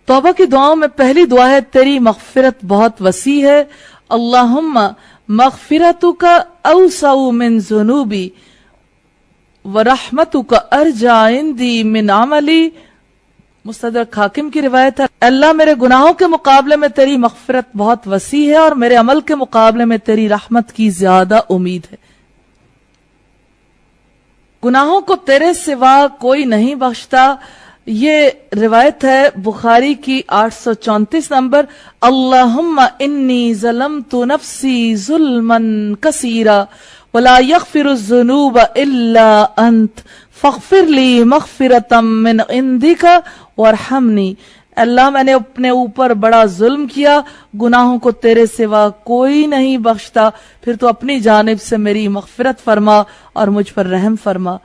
توبہ کی دعاؤں میں پہلی دعا ہے تیری مغفرت بہت وسیع ہے، اللہم مغفرتک اوسع من ذنوبی ورحمتک ارجع عندی من عملی۔ مستدرک حاکم کی روایت ہے، اللہ میرے گناہوں کے مقابلے میں تیری مغفرت بہت وسیع ہے اور میرے عمل کے مقابلے میں تیری رحمت کی زیادہ امید ہے۔ گناہوں کو تیرے سوا کوئی نہیں بخشتا، یہ روایت ہے بخاری کی 834 نمبر۔ اللہم انی ظلمت نفسی ظلما کثیرا ولا یغفر الذنوب الا انت فاغفر لی مغفرۃ من عندک وارحمنی۔ اللہ میں نے اپنے اوپر بڑا ظلم کیا، گناہوں کو تیرے سوا کوئی نہیں بخشتا، پھر تو اپنی جانب سے میری مغفرت فرما اور مجھ پر رحم فرما۔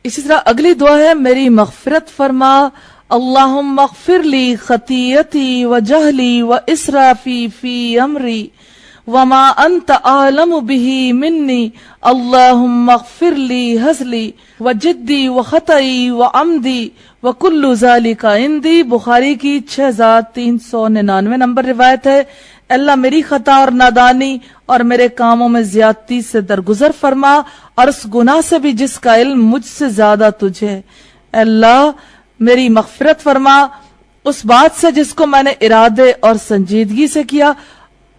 اسی طرح اگلی دعا ہے میری مغفرت فرما، اللہم اغفر لی خطیئتی و جہلی و اسرافی فی امری وما انت اعلم به منی اللہم اغفر لی ہزلی و جدی و خطئی و عمدی و کل ذالک عندی۔ بخاری کی 6399 نمبر روایت ہے، اللہ میری خطا اور نادانی اور میرے کاموں میں زیادتی سے درگزر فرما اور اس گناہ سے بھی جس کا علم مجھ سے زیادہ تجھے ہے۔ اللہ میری مغفرت فرما اس بات سے جس کو میں نے ارادے اور سنجیدگی سے کیا،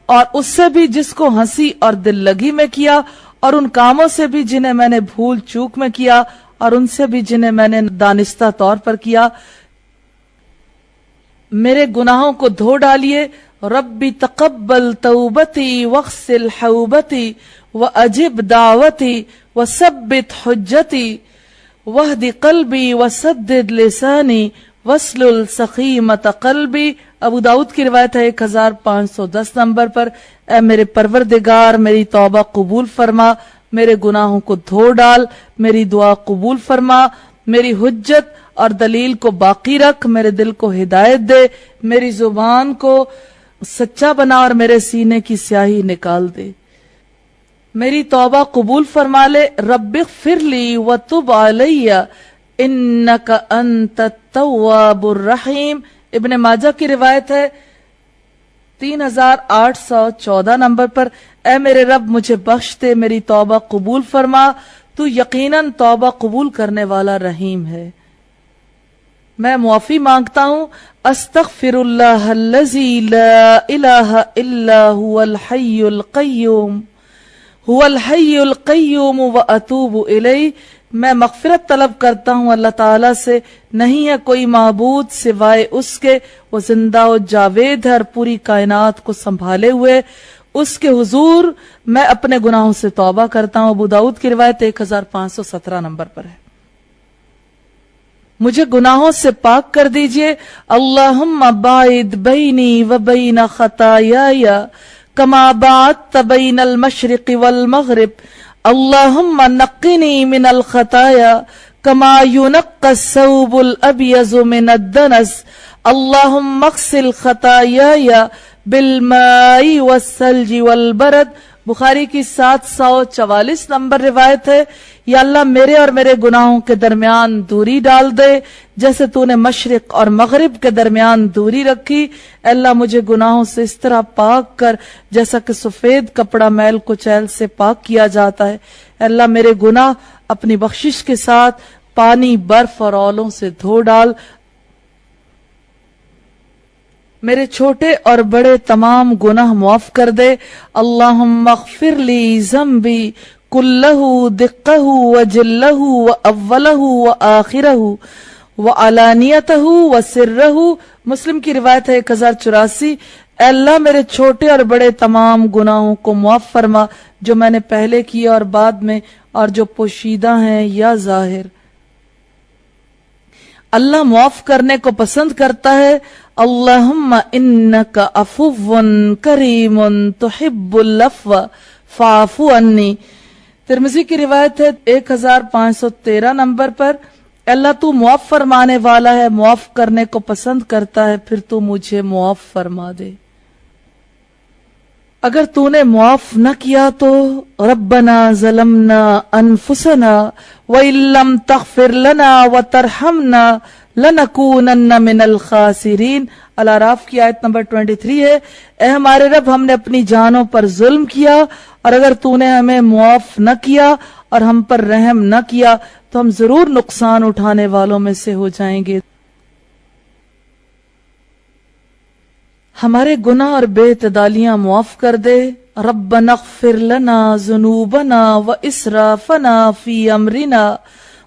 اور اس سے بھی جس کو ہنسی اور دل لگی میں کیا، اور ان کاموں سے بھی جنہیں میں نے بھول چوک میں کیا، اور ان سے بھی جنہیں میں نے دانستہ طور پر کیا۔ میرے گناہوں کو دھو ڈالیے، ربی تقبل توبتی واغسل حوبتی واجب دعوتی وثبت حجتی واہد قلبی وسدد لسانی واسلل سخیمۃ قلبی۔ ابو داؤد کی روایت ہے 1510 نمبر پر، اے میرے پروردگار میری توبہ قبول فرما، میرے گناہوں کو دھو ڈال، میری دعا قبول فرما، میری حجت اور دلیل کو باقی رکھ، میرے دل کو ہدایت دے، میری زبان کو سچا بنا اور میرے سینے کی سیاہی نکال دے، میری توبہ قبول فرما لے۔ رب اغفر لی وتب علی انک انت التواب الرحیم۔ ابن ماجہ کی روایت ہے 3814 نمبر پر، اے میرے رب مجھے بخش دے، میری توبہ قبول فرما، تو یقیناً توبہ قبول کرنے والا رحیم ہے۔ میں معافی مانگتا ہوں، استغفر اللہ الذی لا الہ الا هو الحی القیوم هو الحی القیوم واتوب الیہ۔ میں مغفرت طلب کرتا ہوں اللہ تعالیٰ سے، نہیں ہے کوئی معبود سوائے اس کے، وہ زندہ و جاوید ہے اور پوری کائنات کو سنبھالے ہوئے، اس کے حضور میں اپنے گناہوں سے توبہ کرتا ہوں۔ ابو داؤد کی روایت 1517 نمبر پر ہے۔ مجھے گناہوں سے پاک کر دیجئے، اللہم باعد بینی و بین خطایای کما باعدت بین المشرق والمغرب، اللہم نقنی من الخطایا کما ینقی الثوب الابیض من الدنس، اللہم اغسل خطایای بالماء والثلج والبرد۔ بخاری کی 744 نمبر روایت ہے، یا اللہ میرے اور میرے گناہوں کے درمیان دوری ڈال دے جیسے تو نے مشرق اور مغرب کے درمیان دوری رکھی۔ اللہ مجھے گناہوں سے اس طرح پاک کر جیسا کہ سفید کپڑا میل کچیل سے پاک کیا جاتا ہے۔ اللہ میرے گناہ اپنی بخشش کے ساتھ پانی، برف اور اولوں سے دھو ڈال، میرے چھوٹے اور بڑے تمام گناہ معاف کر دے۔ اللہم اغفر لی ذنبی کلہ دقہ وجلہ واولہ وآخرہ وعلانیتہ وسرہ۔ مسلم کی روایت ہے 1084، اے اللہ میرے چھوٹے اور بڑے تمام گناہوں کو معاف فرما، جو میں نے پہلے کیے اور بعد میں، اور جو پوشیدہ ہیں یا ظاہر۔ اللہ معاف کرنے کو پسند کرتا ہے۔ اللہم انکا عفو کریم تحب العفو فاعف عنی۔ ترمذی کی روایت ہے 1513 نمبر پر، اللہ تو معاف فرمانے والا ہے، معاف کرنے کو پسند کرتا ہے، پھر تو مجھے معاف فرما دے۔ اگر تو نے معاف نہ کیا تو ربنا ظلمنا انفسنا وَإِن لَّمْ تَغْفِرْ لَنَا وَتَرْحَمْنَا لنکونن من الخاسرین۔ الاعراف کی آیت نمبر 23 ہے، اے ہمارے رب ہم نے اپنی جانوں پر ظلم کیا، اور اگر تو نے ہمیں معاف نہ کیا اور ہم پر رحم نہ کیا تو ہم ضرور نقصان اٹھانے والوں میں سے ہو جائیں گے۔ ہمارے گناہ اور بے اعتدالیاں معاف کر دے۔ ربنا اغفر لنا ذنوبنا واسرافنا فی امرنا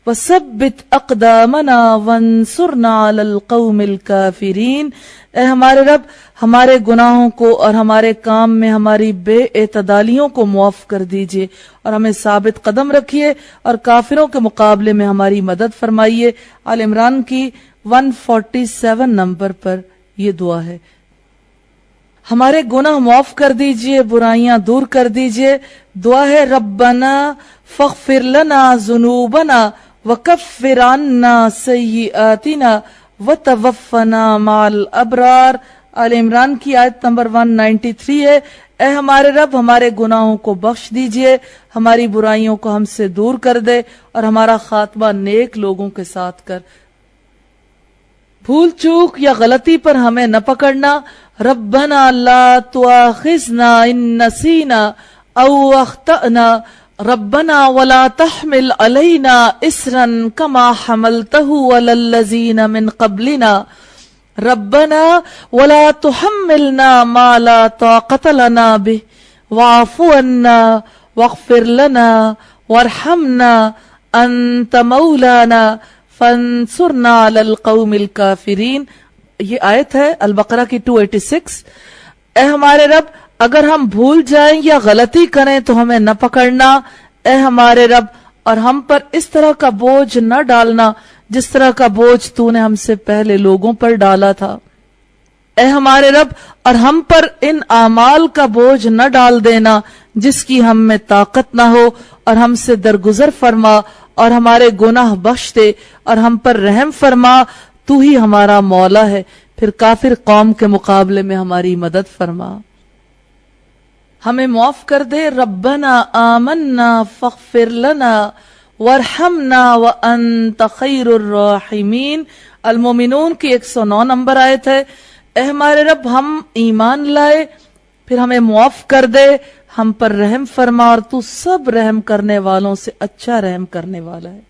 وثبت اقدامنا وانصرنا علی القوم الکافرین۔ اے ہمارے رب ہمارے گناہوں کو اور ہمارے کام میں ہماری بے اعتدالیوں کو معاف کر دیجئے اور ہمیں ثابت قدم رکھیے اور کافروں کے مقابلے میں ہماری مدد فرمائیے۔ آل عمران کی 147 نمبر پر یہ دعا ہے۔ ہمارے گناہ معاف کر دیجئے، برائیاں دور کر دیجئے۔ دعا ہے ربنا فاغفر لنا ذنوبنا وکفر عنا سیئاتنا وتوفنا مع الابرار۔ آل عمران کی آیت نمبر 193 ہے، اے ہمارے رب ہمارے گناہوں کو بخش دیجئے، ہماری برائیوں کو ہم سے دور کر دے اور ہمارا خاتمہ نیک لوگوں کے ساتھ کر۔ بھول چوک یا غلطی پر ہمیں نہ پکڑنا۔ ربنا لا تؤاخذنا ان نسینا او اخطأنا ربنا ولا تحمل علينا اسرا كما حملته على الذين من قبلنا ربنا ولا تحملنا ما لا طاقة لنا به واعف عنا واغفر لنا وارحمنا انت مولانا فانصرنا علی القوم الکافرین۔ یہ آیت ہے البقرہ کی 286۔ اے ہمارے رب اگر ہم بھول جائیں یا غلطی کریں تو ہمیں نہ پکڑنا، اے ہمارے رب، اور ہم پر اس طرح کا بوجھ نہ ڈالنا جس طرح کا بوجھ تو نے ہم سے پہلے لوگوں پر ڈالا تھا۔ اے ہمارے رب اور ہم پر ان اعمال کا بوجھ نہ ڈال دینا جس کی ہم میں طاقت نہ ہو، اور ہم سے درگزر فرما اور ہمارے گناہ بخش دے اور ہم پر رحم فرما، تو ہی ہمارا مولا ہے، پھر کافر قوم کے مقابلے میں ہماری مدد فرما۔ ہمیں معاف کر دے۔ ربنا آمنا فاغفر لنا وارحمنا وانت خیر الراحمین۔ المومنون کی 109 نمبر آیت ہے، اے ہمارے رب ہم ایمان لائے، پھر ہمیں معاف کر دے، ہم پر رحم فرما، اور تو سب رحم کرنے والوں سے اچھا رحم کرنے والا ہے۔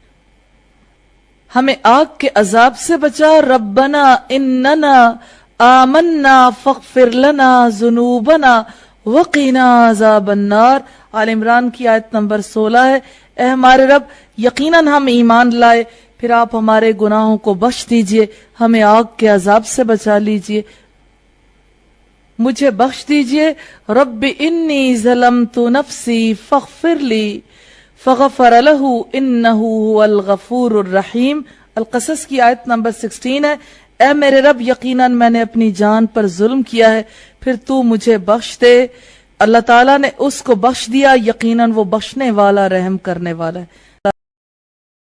ہمیں آگ کے عذاب سے بچا۔ ربنا اننا آمنا فاغفر لنا ذنوبنا وقنا عذاب النار۔ آل عمران کی آیت نمبر 16 ہے، اے ہمارے رب یقیناً ہم ایمان لائے، پھر آپ ہمارے گناہوں کو بخش دیجئے، ہمیں آگ کے عذاب سے بچا لیجئے، مجھے بخش دیجئے۔ رب انی ظلمت نفسی فاغفر لی فغفر له انہ هو الغفور الرحیم۔ القصص کی آیت نمبر 16 ہے، اے میرے رب یقیناً میں نے اپنی جان پر ظلم کیا ہے، پھر تو مجھے بخش دے۔ اللہ تعالیٰ نے اس کو بخش دیا، یقیناً وہ بخشنے والا رحم کرنے والا ہے۔